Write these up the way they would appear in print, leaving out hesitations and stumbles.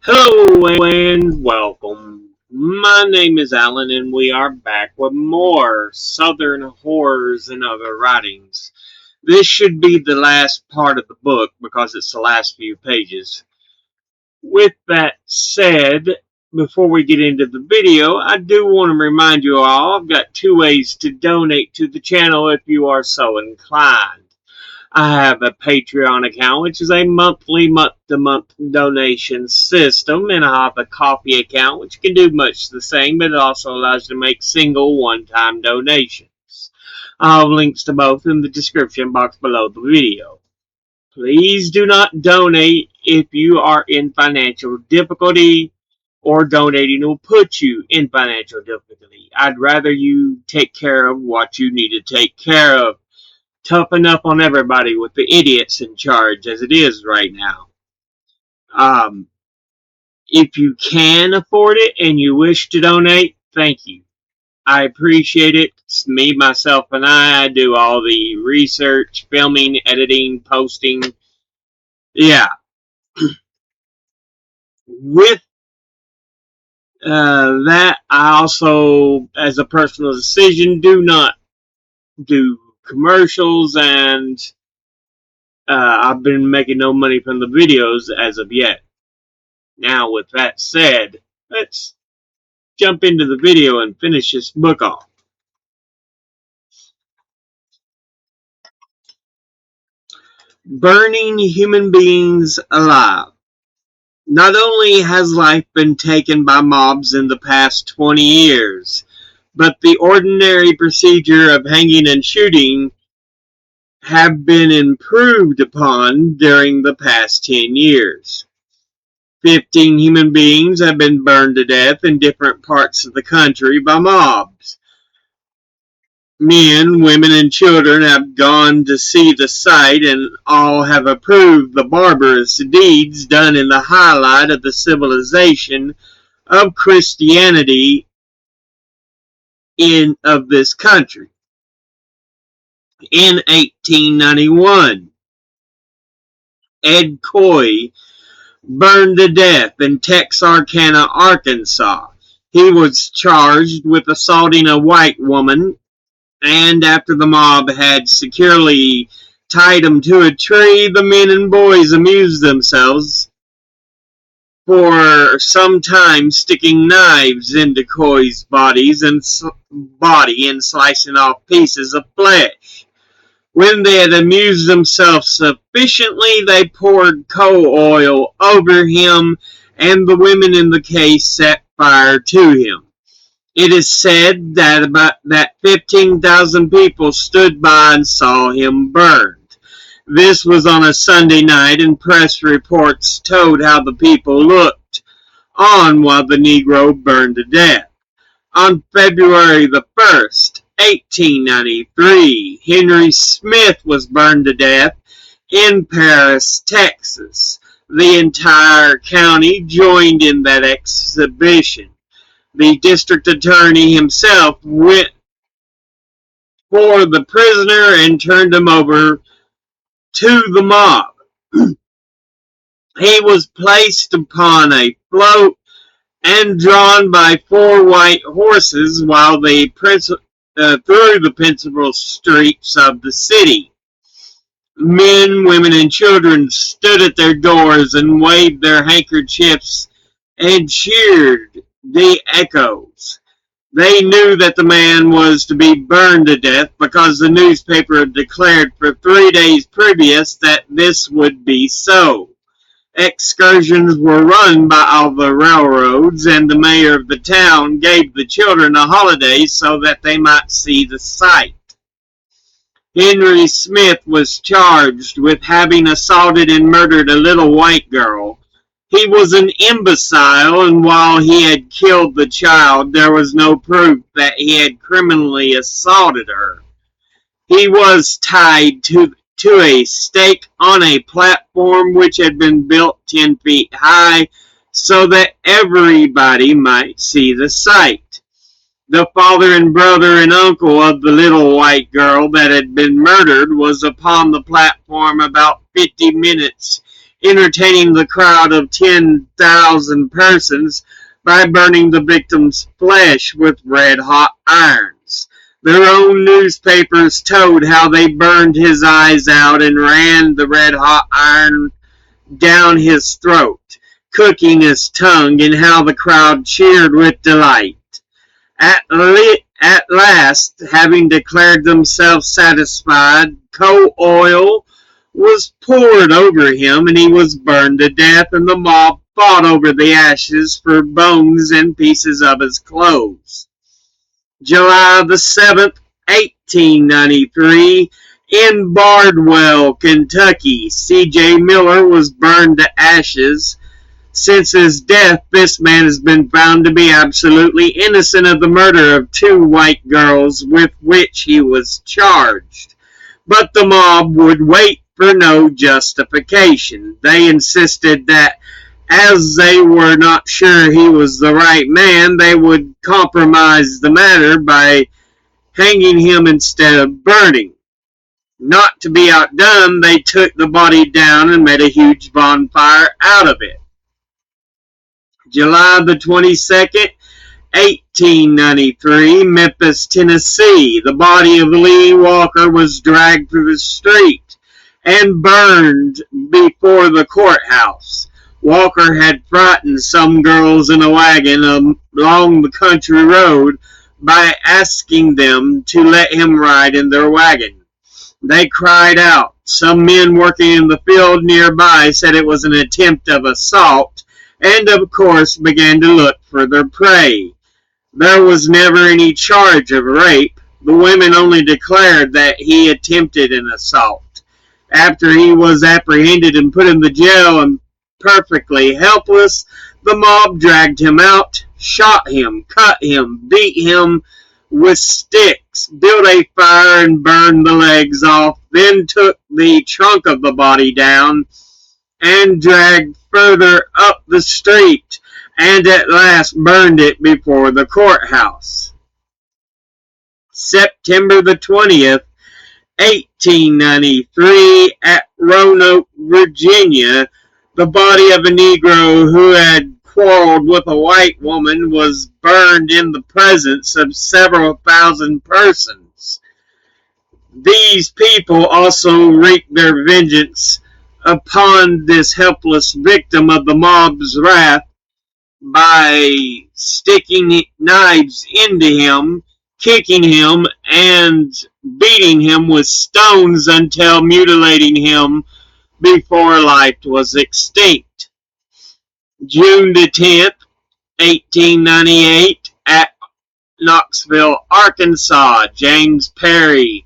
Hello and welcome. My name is Alan and we are back with more Southern horrors and other writings. This should be the last part of the book because it's the last few pages. With that said, before we get into the video, I do want to remind you all I've got two ways to donate to the channel if you are so inclined. I have a Patreon account, which is a monthly, month-to-month donation system, and I have a Coffee account, which can do much the same, but it also allows you to make single, one-time donations. I'll have links to both in the description box below the video. Please do not donate if you are in financial difficulty, or donating will put you in financial difficulty. I'd rather you take care of what you need to take care of. Toughen up on everybody with the idiots in charge as it is right now. Um, if you can afford it and you wish to donate, thank you. I appreciate it. It's me, myself, and I do all the research, filming, editing, posting. Yeah. With that, I also, as a personal decision, do not do commercials, and I've been making no money from the videos as of yet. Now, with that said, let's jump into the video and finish this book off. Burning human beings alive. Not only has life been taken by mobs in the past 20 years, but the ordinary procedure of hanging and shooting have been improved upon during the past 10 years. 15 human beings have been burned to death in different parts of the country by mobs. Men, women, and children have gone to see the sight, and all have approved the barbarous deeds done in the highlight of the civilization of Christianity of this country. In 1891, Ed Coy burned to death in Texarkana, Arkansas. He was charged with assaulting a white woman, and after the mob had securely tied him to a tree, the men and boys amused themselves for some time sticking knives into Coy's body and slicing off pieces of flesh. When they had amused themselves sufficiently, they poured coal oil over him, and the women in the case set fire to him. It is said that 15,000 people stood by and saw him burned. This was on a Sunday night, and press reports told how the people looked on while the Negro burned to death. On February the 1st, 1893, Henry Smith was burned to death in Paris, Texas. The entire county joined in that exhibition. The district attorney himself went for the prisoner and turned him over to the mob. He was placed upon a float and drawn by 4 white horses while they through the principal streets of the city. Men, women, and children stood at their doors and waved their handkerchiefs and cheered the echoes. They knew that the man was to be burned to death because the newspaper had declared for 3 days previous that this would be so. Excursions were run by all the railroads, and the mayor of the town gave the children a holiday so that they might see the sight. Henry Smith was charged with having assaulted and murdered a little white girl. He was an imbecile, and while he had killed the child, there was no proof that he had criminally assaulted her. He was tied to a stake on a platform which had been built 10 feet high so that everybody might see the sight. The father and brother and uncle of the little white girl that had been murdered was upon the platform about 50 minutes entertaining the crowd of 10,000 persons by burning the victim's flesh with red-hot irons. Their own newspapers told how they burned his eyes out and ran the red-hot iron down his throat, cooking his tongue, and how the crowd cheered with delight. At last, having declared themselves satisfied, coal oil was poured over him, and he was burned to death, and the mob fought over the ashes for bones and pieces of his clothes. July the 7th, 1893, in Bardwell, Kentucky, C.J. Miller was burned to ashes. Since his death, this man has been found to be absolutely innocent of the murder of two white girls with which he was charged. But the mob would wait for no justification. They insisted that as they were not sure he was the right man, they would compromise the matter by hanging him instead of burning. Not to be outdone, they took the body down and made a huge bonfire out of it. July the 22nd, 1893, Memphis, Tennessee. The body of Lee Walker was dragged through the street and burned before the courthouse. Walker had frightened some girls in a wagon along the country road by asking them to let him ride in their wagon. They cried out. Some men working in the field nearby said it was an attempt of assault, and of course began to look for their prey. There was never any charge of rape. The women only declared that he attempted an assault. After he was apprehended and put in the jail and perfectly helpless, the mob dragged him out, shot him, cut him, beat him with sticks, built a fire and burned the legs off, then took the trunk of the body down and dragged further up the street, and at last burned it before the courthouse. September the 20th, 1893, at Roanoke, Virginia, the body of a Negro who had quarreled with a white woman was burned in the presence of several thousand persons. These people also wreaked their vengeance upon this helpless victim of the mob's wrath by sticking knives into him, kicking him, and beating him with stones until mutilating him before life was extinct. June the 10th, 1898, at Knoxville, Arkansas, James Perry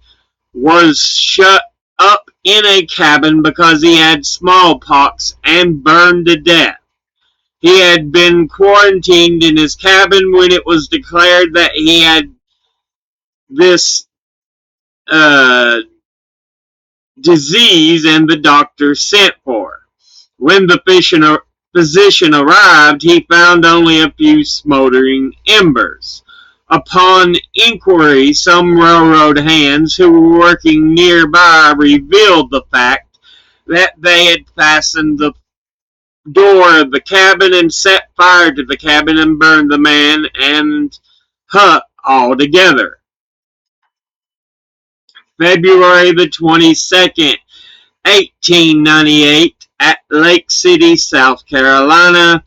was shut up in a cabin because he had smallpox and burned to death. He had been quarantined in his cabin when it was declared that he had this disease, and the doctor sent for. When the physician arrived, he found only a few smoldering embers. Upon inquiry, some railroad hands who were working nearby revealed the fact that they had fastened the door of the cabin and set fire to the cabin and burned the man and hut altogether. February the 22nd, 1898, at Lake City, South Carolina,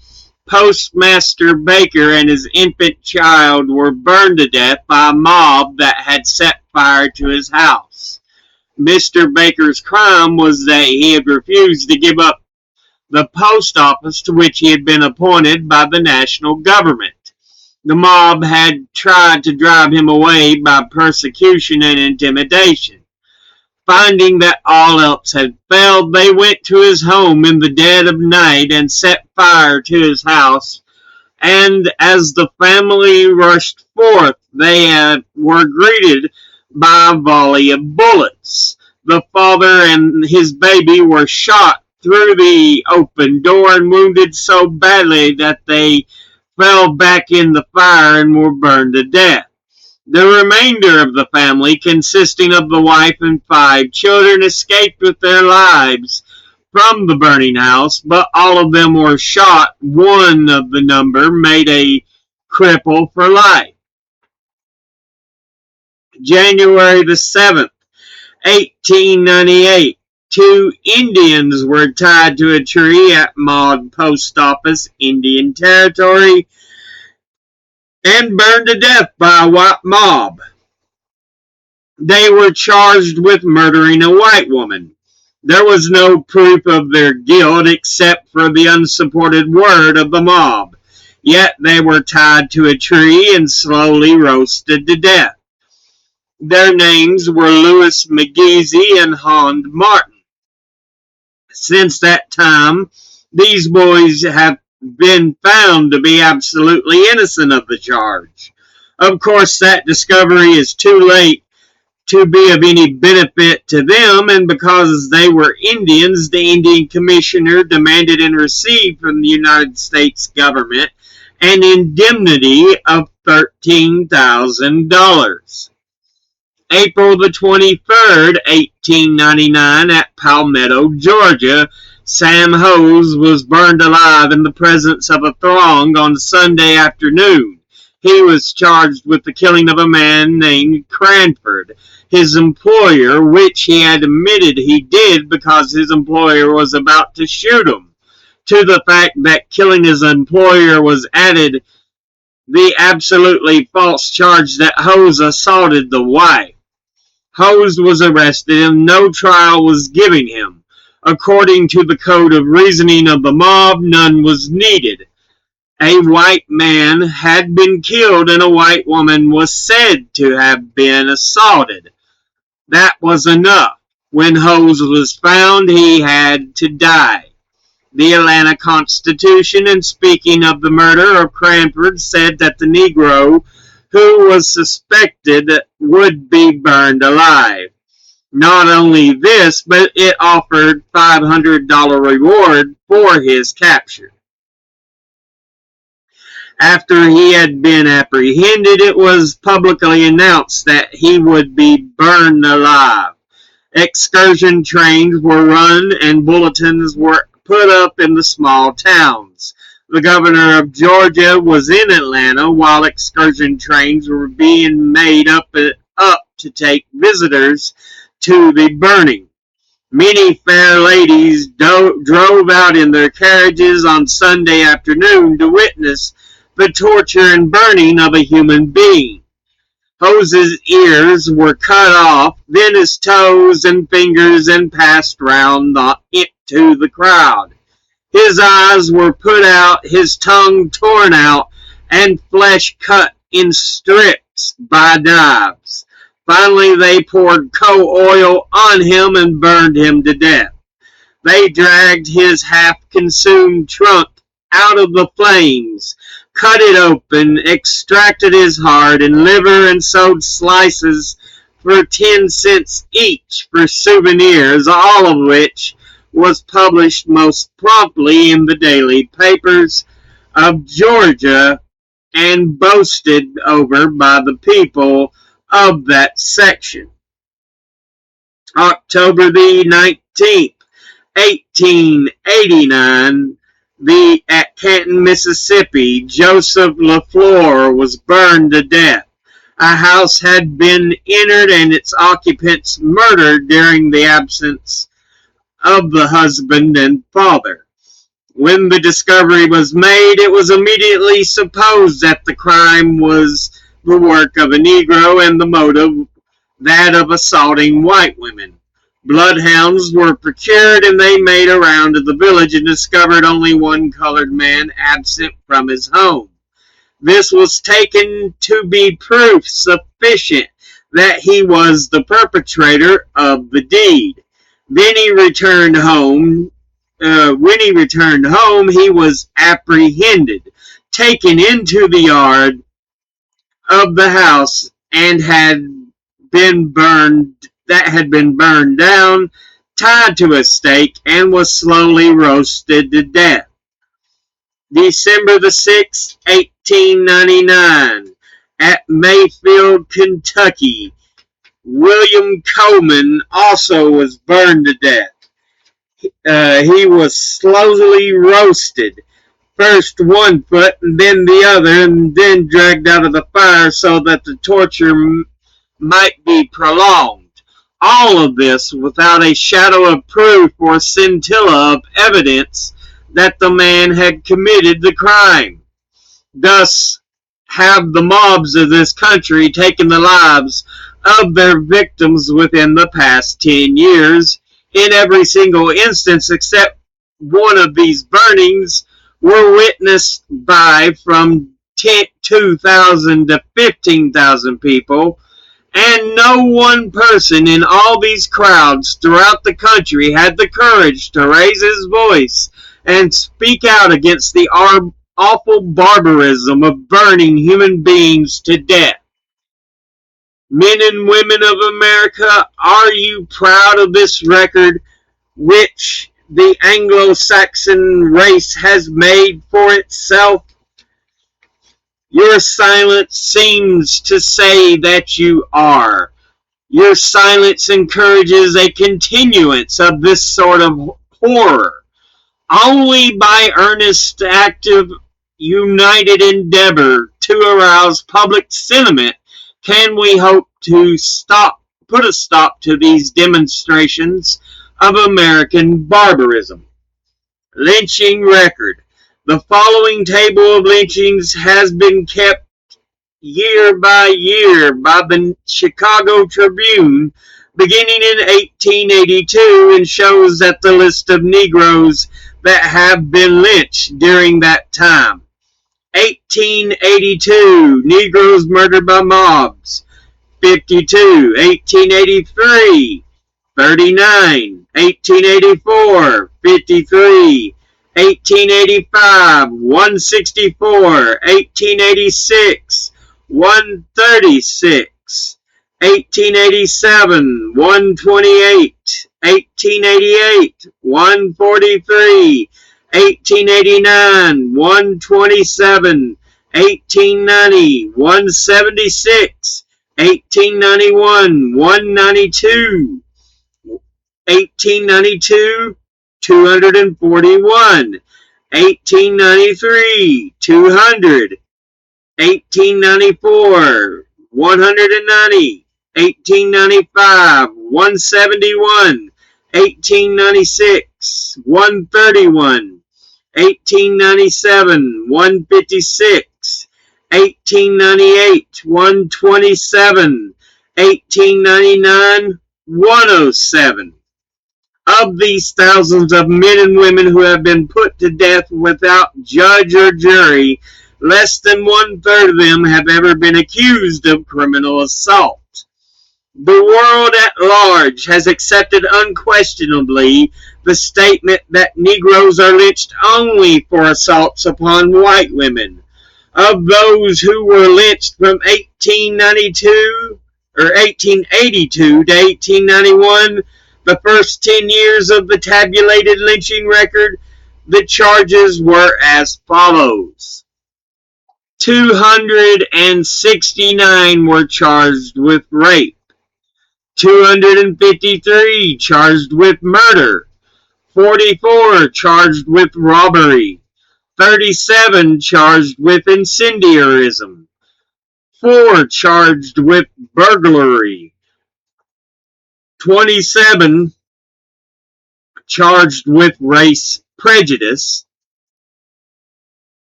Postmaster Baker and his infant child were burned to death by a mob that had set fire to his house. Mr. Baker's crime was that he had refused to give up the post office to which he had been appointed by the national government. The mob had tried to drive him away by persecution and intimidation. Finding that all else had failed, they went to his home in the dead of night and set fire to his house, and as the family rushed forth, they were greeted by a volley of bullets. The father and his baby were shot through the open door and wounded so badly that they fell back in the fire and were burned to death. The remainder of the family, consisting of the wife and 5 children, escaped with their lives, from the burning house, but all of them were shot. One of the number made a cripple for life. January the 7th, 1898. Two Indians were tied to a tree at Maud Post Office, Indian Territory, and burned to death by a white mob. They were charged with murdering a white woman. There was no proof of their guilt except for the unsupported word of the mob. Yet they were tied to a tree and slowly roasted to death. Their names were Louis McGeesy and Hond Martin. Since that time, these boys have been found to be absolutely innocent of the charge. Of course, that discovery is too late to be of any benefit to them, and because they were Indians, the Indian Commissioner demanded and received from the United States government an indemnity of $13,000. April the 23rd, 1899, at Palmetto, Georgia, Sam Hose was burned alive in the presence of a throng on Sunday afternoon. He was charged with the killing of a man named Cranford, his employer, which he had admitted he did because his employer was about to shoot him. To the fact that killing his employer was added the absolutely false charge that Hose assaulted the wife. Hose was arrested and no trial was given him. According to the code of reasoning of the mob, none was needed. A white man had been killed and a white woman was said to have been assaulted. That was enough. When Hose was found, he had to die. The Atlanta Constitution, in speaking of the murder of Cranford, said that the Negro who was suspected would be burned alive. Not only this, but it offered $500 reward for his capture. After he had been apprehended, it was publicly announced that he would be burned alive. Excursion trains were run and bulletins were put up in the small towns. The governor of Georgia was in Atlanta while excursion trains were being made up to take visitors to the burning. Many fair ladies drove out in their carriages on Sunday afternoon to witness the torture and burning of a human being. Hose's ears were cut off, then his toes and fingers, and passed round to the crowd. His eyes were put out, his tongue torn out, and flesh cut in strips by knives. Finally, they poured coal oil on him and burned him to death. They dragged his half-consumed trunk out of the flames, cut it open, extracted his heart and liver, and sold slices for 10 cents each for souvenirs, all of which was published most promptly in the daily papers of Georgia and boasted over by the people of that section. October the 19th, 1889, at Canton, Mississippi, Joseph LaFleur was burned to death. A house had been entered and its occupants murdered during the absence of the husband and father. When the discovery was made, it was immediately supposed that the crime was the work of a Negro and the motive that of assaulting white women. Bloodhounds were procured and they made a round of the village and discovered only one colored man absent from his home. This was taken to be proof sufficient that he was the perpetrator of the deed. Then he returned home. When he returned home, he was apprehended, taken into the yard of the house and had been burned down, tied to a stake, and was slowly roasted to death. December the 6th, 1899, at Mayfield, Kentucky, William Coleman also was burned to death. He was slowly roasted, first one foot and then the other, and then dragged out of the fire so that the torture might be prolonged. All of this without a shadow of proof or scintilla of evidence that the man had committed the crime. Thus have the mobs of this country taken the lives of their victims within the past 10 years. In every single instance except one of these burnings were witnessed by from 2,000 to 15,000 people, and no one person in all these crowds throughout the country had the courage to raise his voice and speak out against the awful barbarism of burning human beings to death. Men and women of America, are you proud of this record which the Anglo-Saxon race has made for itself? Your silence seems to say that you are. Your silence encourages a continuance of this sort of horror. Only by earnest, active, united endeavor to arouse public sentiment can we hope to put a stop to these demonstrations of American barbarism. Lynching record. The following table of lynchings has been kept year by year by the Chicago Tribune beginning in 1882 and shows that the list of Negroes that have been lynched during that time. 1882, Negroes murdered by mobs. 52, 1883, 39, 1884, 53, 1885, 164, 1886, 136, 1887, 128, 1888, 143, 1889, 127, 1890, 176, 1891, 192, 1892, 241, 1893, 200, 1894, 190, 1895, 171, 1896, 131, 1897, 156, 1898, 127, 1899, 107. Of these thousands of men and women who have been put to death without judge or jury, less than one-third of them have ever been accused of criminal assault. The world at large has accepted unquestionably the statement that Negroes are lynched only for assaults upon white women. Of those who were lynched from 1892 or 1882 to 1891, the first 10 years of the tabulated lynching record, the charges were as follows. 269 were charged with rape. 253 charged with murder. 44 charged with robbery. 37 charged with incendiarism. 4 charged with burglary. 27 charged with race prejudice.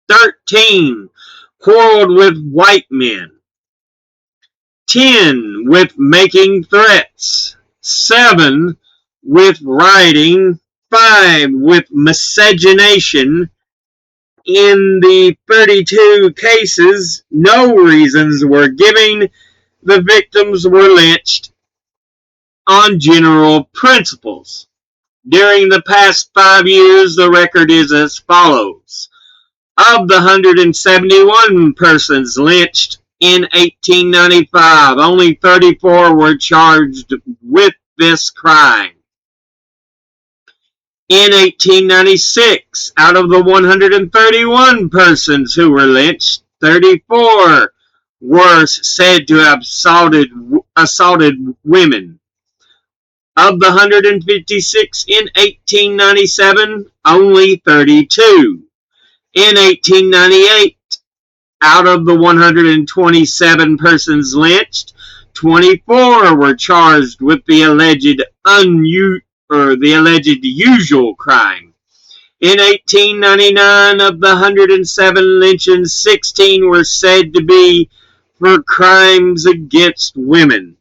13 quarreled with white men. 10 with making threats. 7 with rioting. 5 with miscegenation. In the 32 cases, no reasons were given. The victims were lynched on general principles. During the past 5 years, the record is as follows. Of the 171 persons lynched in 1895, only 34 were charged with this crime. In 1896, out of the 131 persons who were lynched, 34 were said to have assaulted women. Of the 156 in 1897, only 32. In 1898, out of the 127 persons lynched, 24 were charged with the alleged usual crime. In 1899, of the 107 lynchings, 16 were said to be for crimes against women.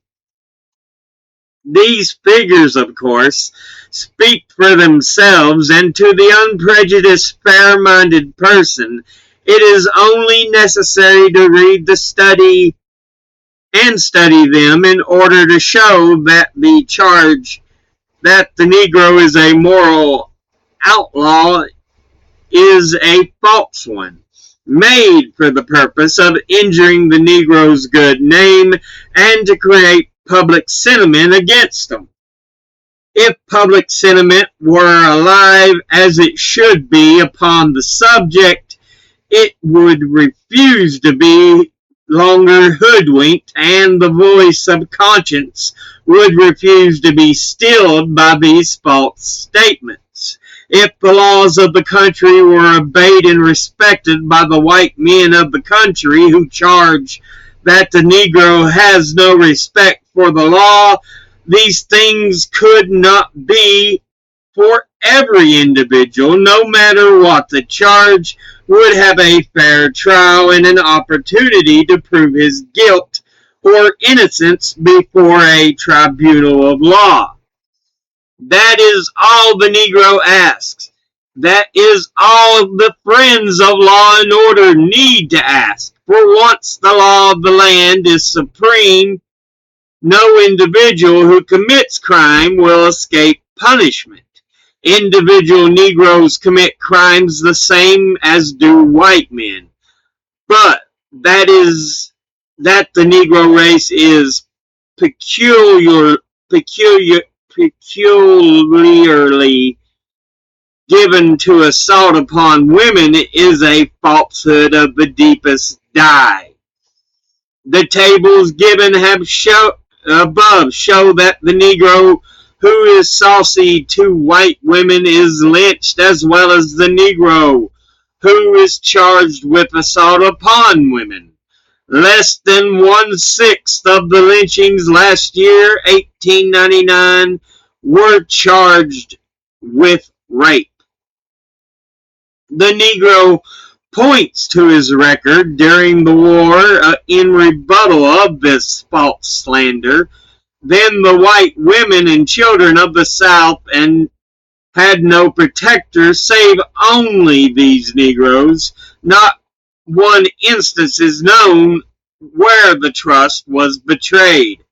These figures, of course, speak for themselves, and to the unprejudiced, fair-minded person, it is only necessary to read the study and study them in order to show that the charge that the Negro is a moral outlaw is a false one, made for the purpose of injuring the Negro's good name and to create public sentiment against him. If public sentiment were alive as it should be upon the subject, it would refuse to be longer hoodwinked, and the voice of conscience would refuse to be stilled by these false statements. If the laws of the country were obeyed and respected by the white men of the country who charge that the Negro has no respect for the law, these things could not be, for every individual, no matter what the charge, would have a fair trial and an opportunity to prove his guilt or innocence before a tribunal of law. That is all the Negro asks. That is all the friends of law and order need to ask. For once the law of the land is supreme, no individual who commits crime will escape punishment. Individual Negroes commit crimes the same as do white men, but that the Negro race is peculiar, peculiar, peculiarly given to assault upon women is a falsehood of the deepest dye. The tables given above show that the Negro who is saucy to white women is lynched, as well as the Negro who is charged with assault upon women. Less than 1/6 of the lynchings last year, 1899, were charged with rape. The Negro points to his record during the war in rebuttal of this false slander. Then the white women and children of the South and had no protector save only these Negroes. Not one instance is known where the trust was betrayed.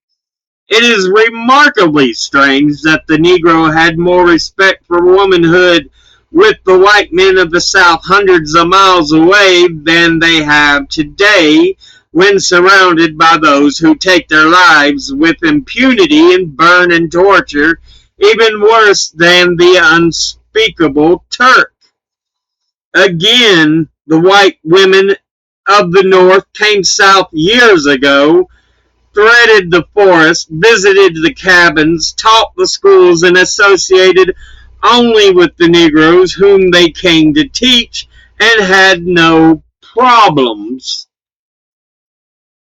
It is remarkably strange that the Negro had more respect for womanhood with the white men of the South hundreds of miles away than they have today when surrounded by those who take their lives with impunity and burn and torture, even worse than the unspeakable Turk. Again, the white women of the North came south years ago, threaded the forest, visited the cabins, taught the schools, and associated only with the Negroes whom they came to teach, and had no problems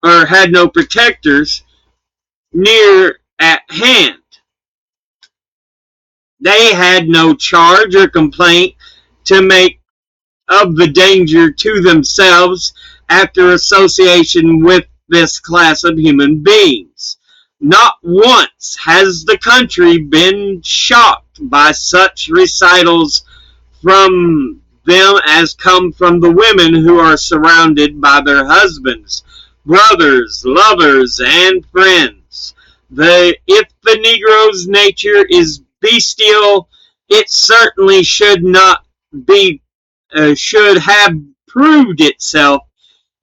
or had no protectors near at hand. They had no charge or complaint to make of the danger to themselves after association with this class of human beings. Not once has the country been shocked by such recitals from them as come from the women who are surrounded by their husbands, brothers, lovers, and friends. If the Negro's nature is bestial, it certainly should have proved itself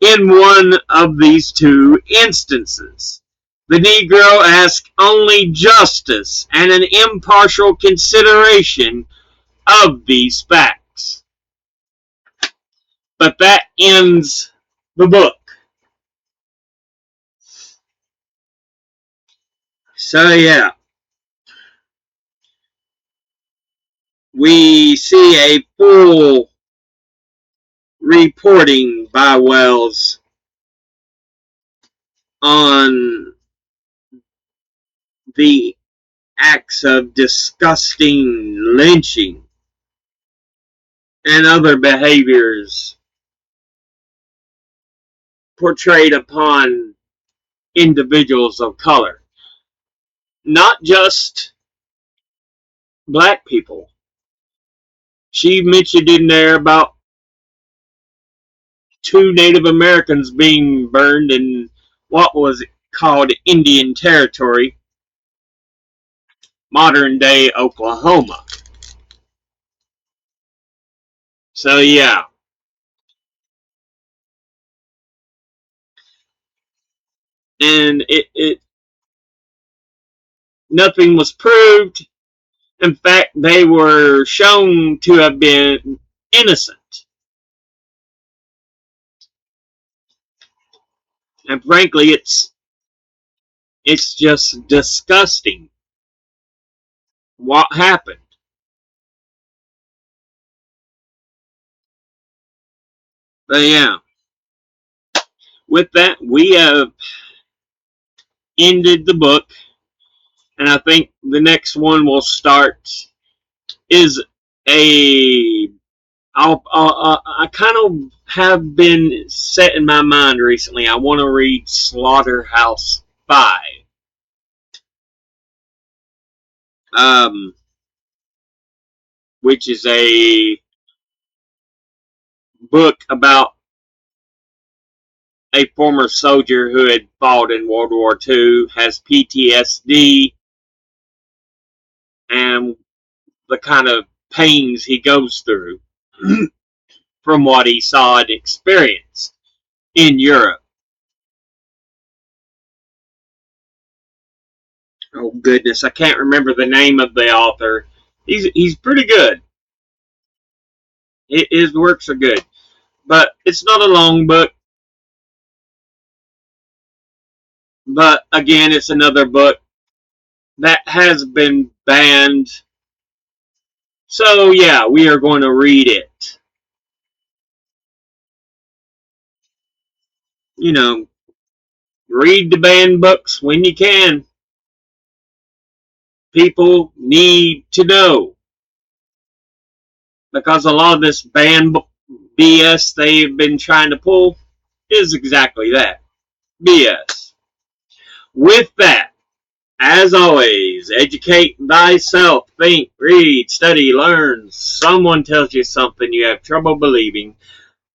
in one of these two instances. The Negro asks only justice and an impartial consideration of these facts. But that ends the book. So yeah, we see a full reporting by Wells on the acts of disgusting lynching and other behaviors portrayed upon individuals of color. Not just black people. She mentioned in there about 2 Native Americans being burned in what was called Indian Territory, modern day Oklahoma. So yeah, and it nothing was proved. In fact, they were shown to have been innocent. And frankly, it's just disgusting what happened. But yeah, with that, we have ended the book, and I think the next one we'll start is a. I kind of have been set in my mind recently. I want to read Slaughterhouse 5, um, which is a book about a former soldier who had fought in World War II, has PTSD, and the kind of pains he goes through from what he saw and experienced in Europe. Oh goodness, I can't remember the name of the author. He's pretty good. His works are good, but it's not a long book. But again, it's another book that has been banned. So yeah, we are going to read it. You know, read the banned books when you can. People need to know, because a lot of this banned BS they've been trying to pull is exactly that, BS. With that, as always, educate thyself, think, read, study, learn. Someone tells you something you have trouble believing,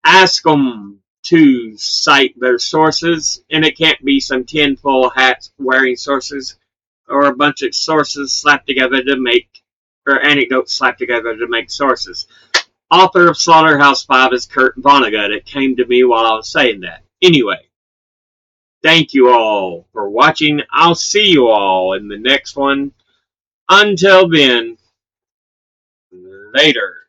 ask them to cite their sources, and it can't be some tinfoil hat wearing sources or a bunch of sources slapped together to make, or anecdotes slapped together to make sources. Author of Slaughterhouse 5 is Kurt Vonnegut. It came to me while I was saying that. Anyway, thank you all for watching. I'll see you all in the next one. Until then, later.